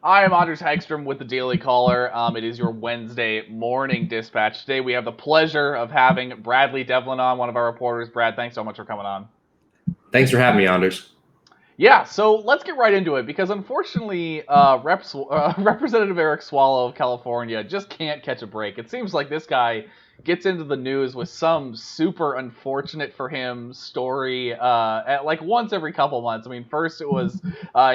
I am Anders Hagstrom with the Daily Caller. It is your Wednesday morning dispatch. Today we have the pleasure of having Bradley Devlin on, one of our reporters. Brad, thanks so much for coming on. Thanks for having me, Anders. Yeah, so let's get right into it because unfortunately, Representative Eric Swalwell of California just can't catch a break. It seems like this guy gets into the news with some super unfortunate for him story, like once every couple months. I mean, first it was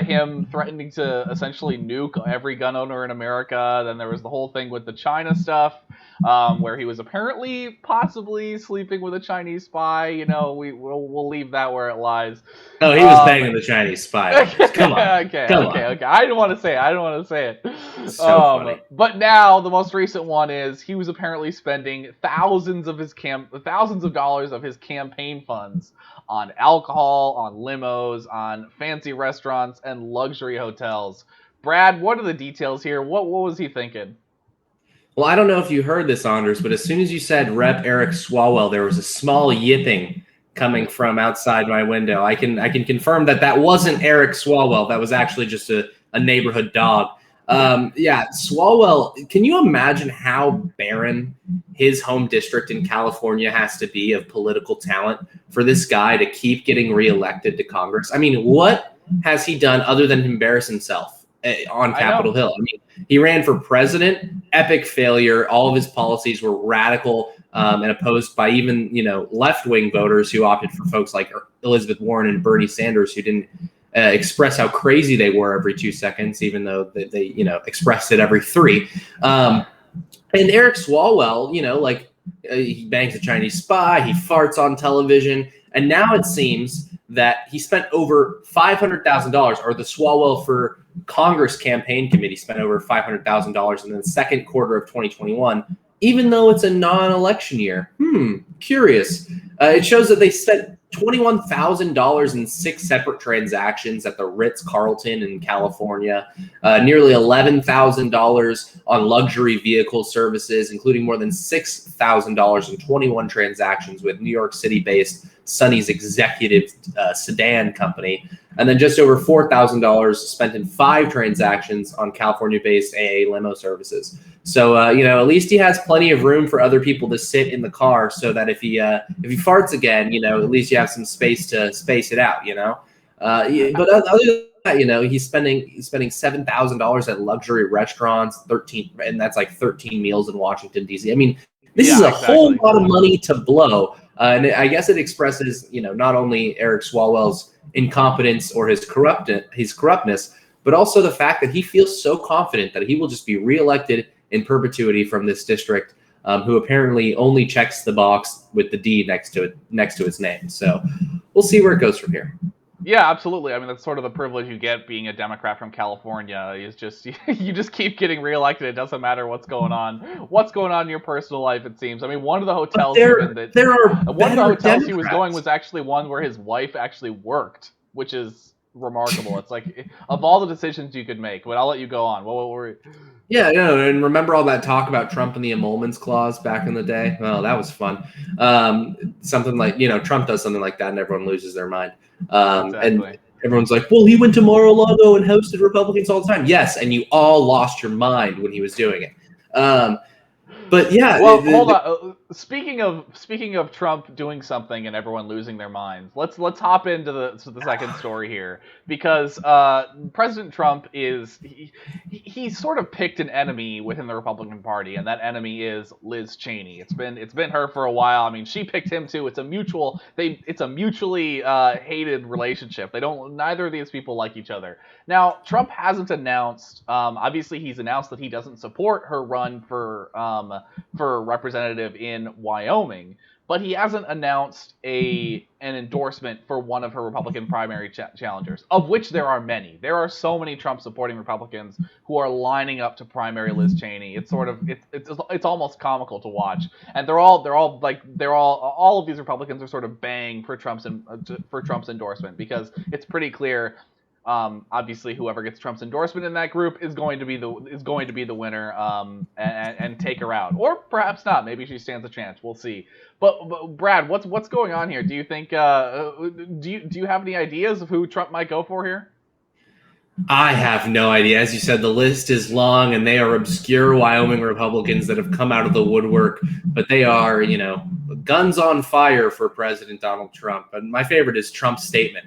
him threatening to essentially nuke every gun owner in America. Then there was the whole thing with the China stuff, where he was apparently possibly sleeping with a Chinese spy. We'll leave that where it lies. Oh, he was Um, banging the Chinese spy, Anders. Come on. Come on. okay. I didn't want to say it. I didn't want to say it. So funny. But now the most recent one is he was apparently spending thousands of dollars of his campaign funds on alcohol, on limos, on fancy restaurants, and luxury hotels. Brad, what are the details here? What was he thinking? Well, I don't know if you heard this, Anders, but as soon as you said Rep. Eric Swalwell, there was a small yipping coming from outside my window. I can confirm that that wasn't Eric Swalwell. That was actually just a neighborhood dog. Yeah, Swalwell, can you imagine how barren his home district in California has to be of political talent for this guy to keep getting reelected to Congress? I mean, what has he done other than embarrass himself on I know. Capitol Hill? I mean, he ran for president, epic failure. All of his policies were radical and opposed by even left-wing voters who opted for folks like Elizabeth Warren and Bernie Sanders, who didn't express how crazy they were every 2 seconds, even though they expressed it every three. And Eric Swalwell, he bangs a Chinese spy, he farts on television, and now it seems that he spent over $500,000, or the Swalwell for Congress campaign committee spent over $500,000 in the second quarter of 2021, even though it's a non-election year. Curious. It shows that they spent $21,000 in 6 separate transactions at the Ritz-Carlton in California, nearly $11,000 on luxury vehicle services, including more than $6,000 in 21 transactions with New York City-based Sonny's executive sedan company, and then just over $4,000 spent in 5 transactions on California-based AA limo services. So at least he has plenty of room for other people to sit in the car, so that if he farts again, at least you have some space to space it out. But other than that, he's spending $7,000 at luxury restaurants, 13, and that's like 13 meals in Washington D.C. I mean, this is a whole lot of money to blow, and I guess it expresses not only Eric Swalwell's incompetence or his corruptness, but also the fact that he feels so confident that he will just be reelected in perpetuity from this district, who apparently only checks the box with the D next to its name. So we'll see where it goes from here. Yeah, absolutely. I mean, that's sort of the privilege you get being a Democrat from California. Is just you just keep getting reelected. It doesn't matter what's going on in your personal life. It seems. I mean, one of the hotels there are one of the hotels Democrats. he was going was actually one where his wife actually worked, which is remarkable. It's like of all the decisions you could make. But I'll let you go on. What were? Yeah, and remember all that talk about Trump and the emoluments clause back in the day? Well, that was fun. Something like Trump does something like that, and everyone loses their mind. Exactly. And everyone's like, well, he went to Mar-a-Lago and hosted Republicans all the time. Yes, and you all lost your mind when he was doing it. But yeah. Well, hold on. Speaking of Trump doing something and everyone losing their minds, let's hop into the second story here, because President Trump he sort of picked an enemy within the Republican Party, and that enemy is Liz Cheney. It's been her for a while. I mean, she picked him too. It's a mutually hated relationship. Neither of these people like each other. Now, Trump hasn't announced. Obviously, he's announced that he doesn't support her run for representative in Wyoming, but he hasn't announced an endorsement for one of her Republican primary challengers, of which there are many. There are so many Trump supporting Republicans who are lining up to primary Liz Cheney. It's sort of it's almost comical to watch, and all of these Republicans are sort of baying for Trump's endorsement, because it's pretty clear. Obviously, whoever gets Trump's endorsement in that group is going to be the winner, and take her out, or perhaps not. Maybe she stands a chance. We'll see. But Brad, what's going on here? Do you think do you have any ideas of who Trump might go for here? I have no idea. As you said, the list is long, and they are obscure Wyoming Republicans that have come out of the woodwork, but they are, guns on fire for President Donald Trump. And my favorite is Trump's statement.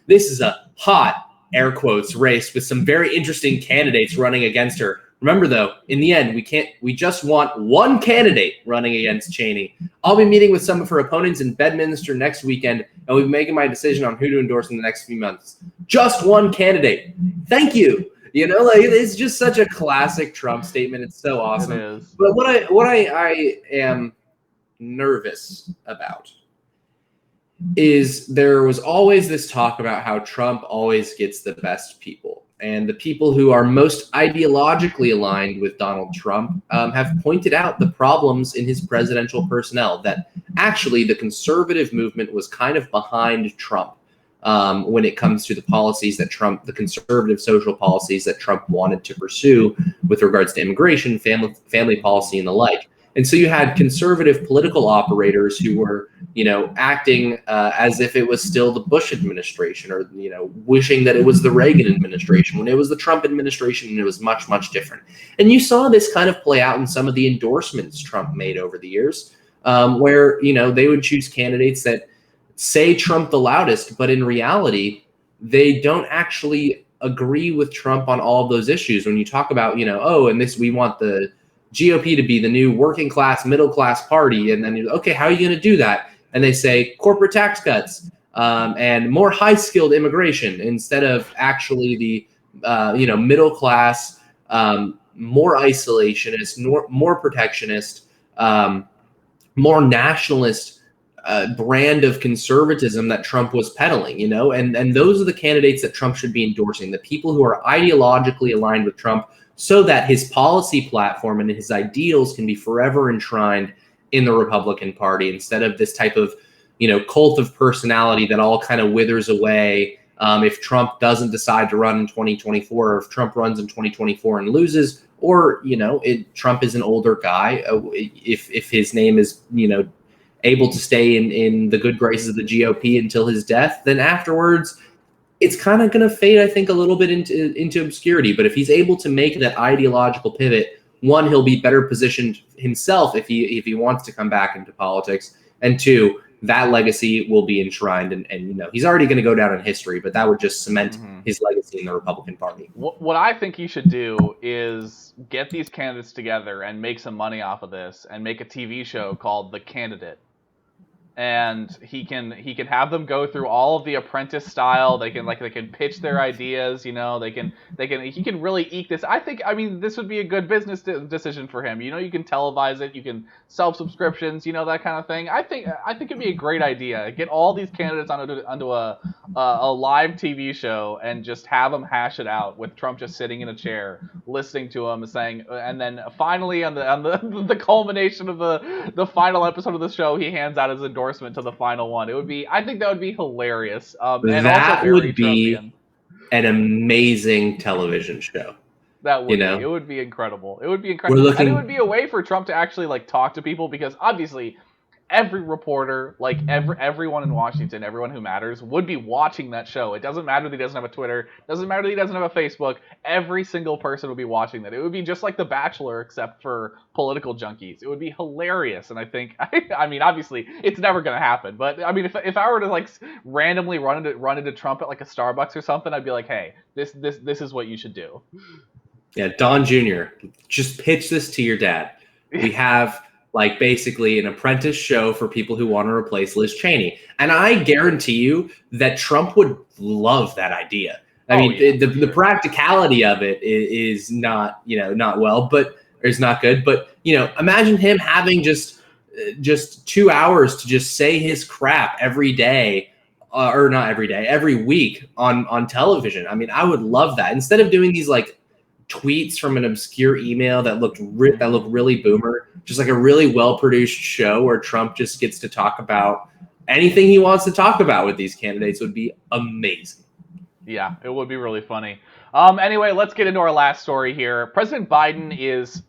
This is a hot, air quotes, race with some very interesting candidates running against her. Remember, though, in the end, we just want one candidate running against Cheney. I'll be meeting with some of her opponents in Bedminster next weekend, and we'll be making my decision on who to endorse in the next few months. Just one candidate. Thank you. It's just such a classic Trump statement. It's so awesome. It is. But what I am nervous about is there was always this talk about how Trump always gets the best people. And the people who are most ideologically aligned with Donald Trump have pointed out the problems in his presidential personnel, that actually the conservative movement was kind of behind Trump when it comes to the policies that the conservative social policies that Trump wanted to pursue with regards to immigration, family policy, and the like. And so you had conservative political operators who were, acting as if it was still the Bush administration, or, wishing that it was the Reagan administration when it was the Trump administration, and it was much, much different. And you saw this kind of play out in some of the endorsements Trump made over the years, where, they would choose candidates that say Trump the loudest, but in reality, they don't actually agree with Trump on all of those issues. When you talk about, we want the GOP to be the new working class, middle class party. And then okay, how are you going to do that? And they say corporate tax cuts and more high skilled immigration instead of actually the, middle class, more isolationist, more protectionist, more nationalist brand of conservatism that Trump was peddling, and those are the candidates that Trump should be endorsing, the people who are ideologically aligned with Trump, so that his policy platform and his ideals can be forever enshrined in the Republican Party, instead of this type of, cult of personality that all kind of withers away if Trump doesn't decide to run in 2024, or if Trump runs in 2024 and loses, or, Trump is an older guy. If his name is, able to stay in the good graces of the GOP until his death, then afterwards, it's kind of going to fade, I think, a little bit into obscurity. But if he's able to make that ideological pivot, one, he'll be better positioned himself if he wants to come back into politics, and two, that legacy will be enshrined. And he's already going to go down in history, but that would just cement his legacy in the Republican Party. What I think he should do is get these candidates together and make some money off of this, and make a TV show called The Candidate. And he can have them go through all of the Apprentice style. They can pitch their ideas. He can really eke this. I mean, this would be a good business decision for him. You can televise it. You can sell subscriptions. That kind of thing. I think it'd be a great idea. Get all these candidates onto a live TV show and just have them hash it out, with Trump just sitting in a chair listening to them, saying, and then finally on the culmination of the final episode of the show, he hands out his endorsement to the final one. I think that would be hilarious. And that also would be Trumpian. An amazing television show. That would be. It would be incredible. It would be incredible. And it would be a way for Trump to actually talk to people, because obviously every reporter, everyone in Washington, everyone who matters, would be watching that show. It doesn't matter that he doesn't have a Twitter. It doesn't matter that he doesn't have a Facebook. Every single person would be watching that. It would be just like The Bachelor, except for political junkies. It would be hilarious. And I think, I mean, obviously, it's never going to happen. But I mean, if I were to randomly run into Trump at a Starbucks or something, I'd be like, hey, this is what you should do. Yeah, Don Jr., just pitch this to your dad. We have basically an Apprentice show for people who want to replace Liz Cheney. And I guarantee you that Trump would love that idea. I mean, the practicality of it is not, not well, but is not good. But, imagine him having just 2 hours to just say his crap every day, or not every day, every week on television. I mean, I would love that. Instead of doing these tweets from an obscure email that looked really boomer, just a really well-produced show where Trump just gets to talk about anything he wants to talk about with these candidates would be amazing. Yeah, it would be really funny. Anyway, let's get into our last story here. President Biden is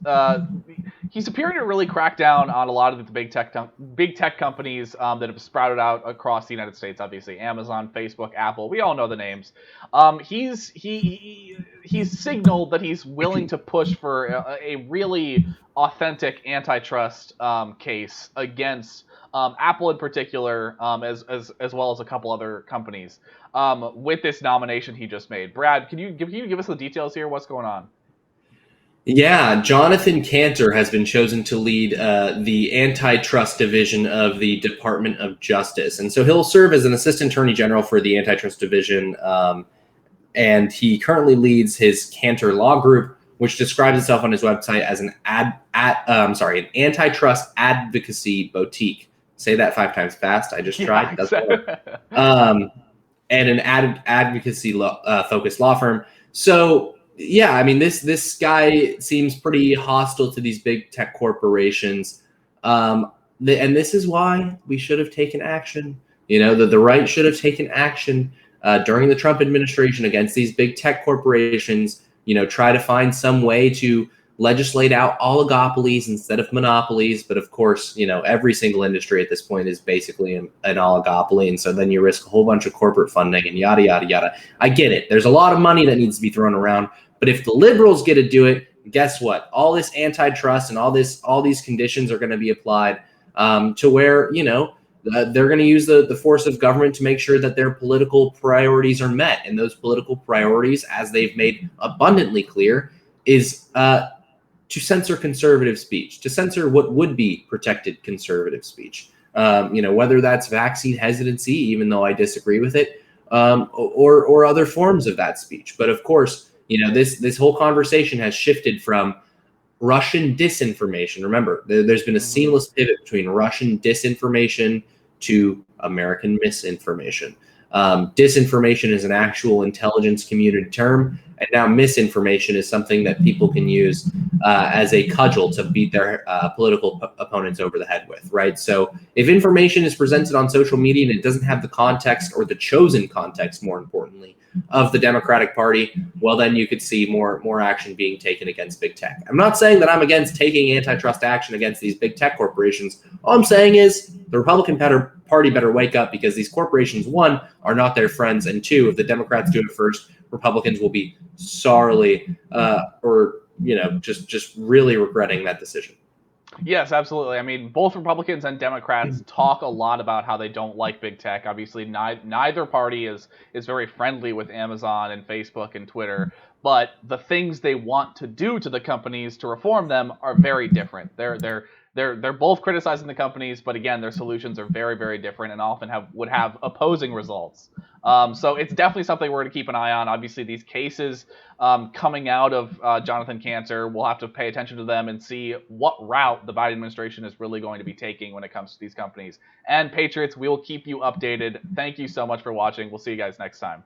he's appearing to really crack down on a lot of the big tech companies that have sprouted out across the United States. Obviously, Amazon, Facebook, Apple. We all know the names. He's signaled that he's willing to push for a really authentic antitrust case against Apple in particular, as well as a couple other companies. With this nomination he just made, Brad, can you give us the details here? What's going on? Yeah, Jonathan Cantor has been chosen to lead the antitrust division of the Department of Justice. And so he'll serve as an assistant attorney general for the antitrust division. And he currently leads his Cantor Law Group, which describes itself on his website as an an antitrust advocacy boutique. Say that 5 times fast. I just tried. That's and an advocacy focused law firm. So yeah, I mean, this guy seems pretty hostile to these big tech corporations, and this is why we should have taken action. You know, the right should have taken action during the Trump administration against these big tech corporations. You know, try to find some way to legislate out oligopolies instead of monopolies. But of course, you know, every single industry at this point is basically an oligopoly, and so then you risk a whole bunch of corporate funding and yada yada yada. I get it. There's a lot of money that needs to be thrown around. But if the liberals get to do it, guess what? All this antitrust and all these conditions are going to be applied to where, you know, they're going to use the force of government to make sure that their political priorities are met. And those political priorities, as they've made abundantly clear, is to censor conservative speech, to censor what would be protected conservative speech. You know, whether that's vaccine hesitancy, even though I disagree with it, or other forms of that speech. But of course, you know, this whole conversation has shifted from Russian disinformation. Remember, there's been a seamless pivot between Russian disinformation to American misinformation. Disinformation is an actual intelligence community term, and now misinformation is something that people can use as a cudgel to beat their political opponents over the head with, right? So if information is presented on social media and it doesn't have the context, or the chosen context, more importantly, of the Democratic Party, well, then you could see more action being taken against big tech. I'm not saying that I'm against taking antitrust action against these big tech corporations. All I'm saying is the Republican Party better wake up, because these corporations, one, are not their friends, and two, if the Democrats do it first, Republicans will be sorely or, you know, just really regretting that decision. Yes, absolutely. I mean, both Republicans and Democrats talk a lot about how they don't like big tech. Obviously, neither party is very friendly with Amazon and Facebook and Twitter, but the things they want to do to the companies to reform them are very different. They're both criticizing the companies, but again, their solutions are very, very different and often would have opposing results. So it's definitely something we're going to keep an eye on. Obviously, these cases coming out of Jonathan Cantor, we'll have to pay attention to them and see what route the Biden administration is really going to be taking when it comes to these companies. And Patriots, we will keep you updated. Thank you so much for watching. We'll see you guys next time.